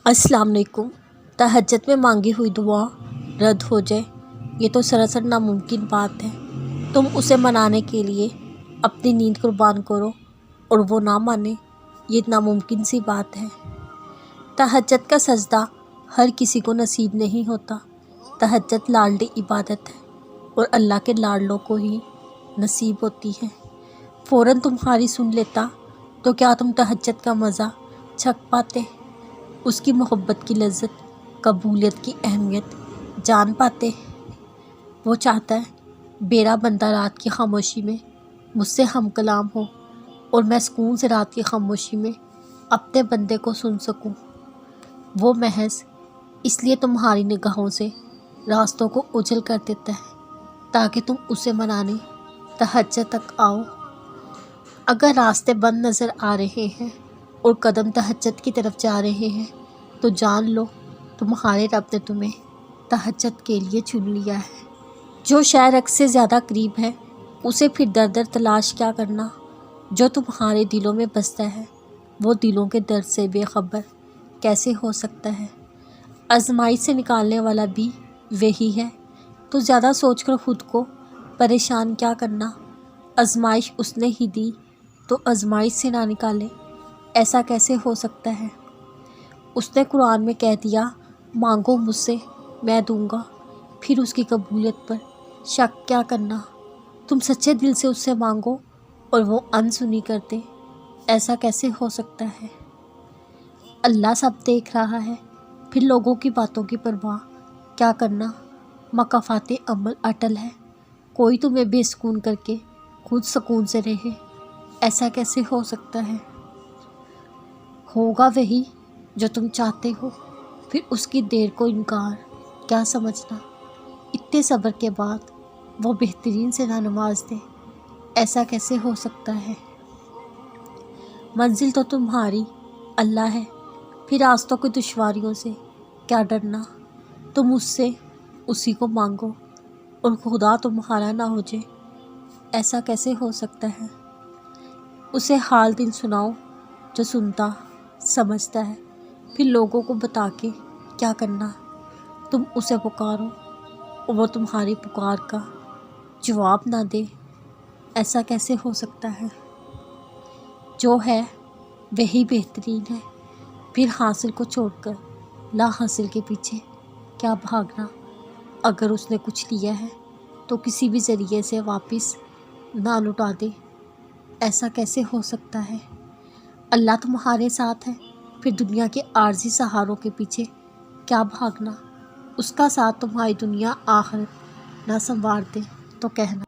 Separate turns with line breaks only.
السلام علیکم۔ تہجد میں مانگی ہوئی دعا رد ہو جائے یہ تو سراسر ناممکن بات ہے۔ تم اسے منانے کے لیے اپنی نیند قربان کرو اور وہ نہ مانے، یہ ناممکن سی بات ہے۔ تہجد کا سجدہ ہر کسی کو نصیب نہیں ہوتا۔ تہجد لاڈلی عبادت ہے اور اللہ کے لاڈلوں کو ہی نصیب ہوتی ہے۔ فوراً تمہاری سن لیتا تو کیا تم تہجد کا مزہ چکھ پاتے، اس کی محبت کی لذت، قبولیت کی اہمیت جان پاتے؟ وہ چاہتا ہے میرا بندہ رات کی خاموشی میں مجھ سے ہم کلام ہو اور میں سکون سے رات کی خاموشی میں اپنے بندے کو سن سکوں۔ وہ محض اس لیے تمہاری نگاہوں سے راستوں کو اجل کر دیتا ہے تاکہ تم اسے منانے تہجد تک آؤ۔ اگر راستے بند نظر آ رہے ہیں اور قدم تہجد کی طرف جا رہے ہیں تو جان لو تمہارے رب نے تمہیں تہجد کے لیے چن لیا ہے۔ جو شے رگ سے زیادہ قریب ہے اسے پھر در در تلاش کیا کرنا؟ جو تمہارے دلوں میں بستا ہے وہ دلوں کے درد سے بے خبر کیسے ہو سکتا ہے؟ آزمائش سے نکالنے والا بھی وہی ہے، تو زیادہ سوچ کر خود کو پریشان کیا کرنا؟ آزمائش اس نے ہی دی تو آزمائش سے نہ نکالے، ایسا کیسے ہو سکتا ہے؟ اس نے قرآن میں کہہ دیا مانگو مجھ سے میں دوں گا، پھر اس کی قبولیت پر شک کیا کرنا؟ تم سچے دل سے اس سے مانگو اور وہ انسنی کرتے، ایسا کیسے ہو سکتا ہے؟ اللہ سب دیکھ رہا ہے، پھر لوگوں کی باتوں کی پرواہ کیا کرنا؟ مکافات عمل اٹل ہے، کوئی تمہیں بے سکون کر کے خود سکون سے رہے، ایسا کیسے ہو سکتا ہے؟ ہوگا وہی جو تم چاہتے ہو، پھر اس کی دیر کو انکار کیا سمجھنا؟ اتنے صبر کے بعد وہ بہترین سے نہ نواز دے، ایسا کیسے ہو سکتا ہے؟ منزل تو تمہاری اللہ ہے، پھر راستوں کی دشواریوں سے کیا ڈرنا؟ تم اس سے اسی کو مانگو اور خدا تمہارا نہ ہو جائے، ایسا کیسے ہو سکتا ہے؟ اسے حال دل سناؤ جو سنتا سمجھتا ہے، پھر لوگوں کو بتا کے کیا کرنا؟ تم اسے پکارو اور وہ تمہاری پکار کا جواب نہ دے، ایسا کیسے ہو سکتا ہے؟ جو ہے وہی بہترین ہے، پھر حاصل کو چھوڑ کر لا حاصل کے پیچھے کیا بھاگنا؟ اگر اس نے کچھ لیا ہے تو کسی بھی ذریعے سے واپس نہ لوٹا دے، ایسا کیسے ہو سکتا ہے؟ اللہ تمہارے ساتھ ہے، پھر دنیا کے عارضی سہاروں کے پیچھے کیا بھاگنا؟ اس کا ساتھ تمہاری دنیا آخرت نہ سنوار دے تو کہنا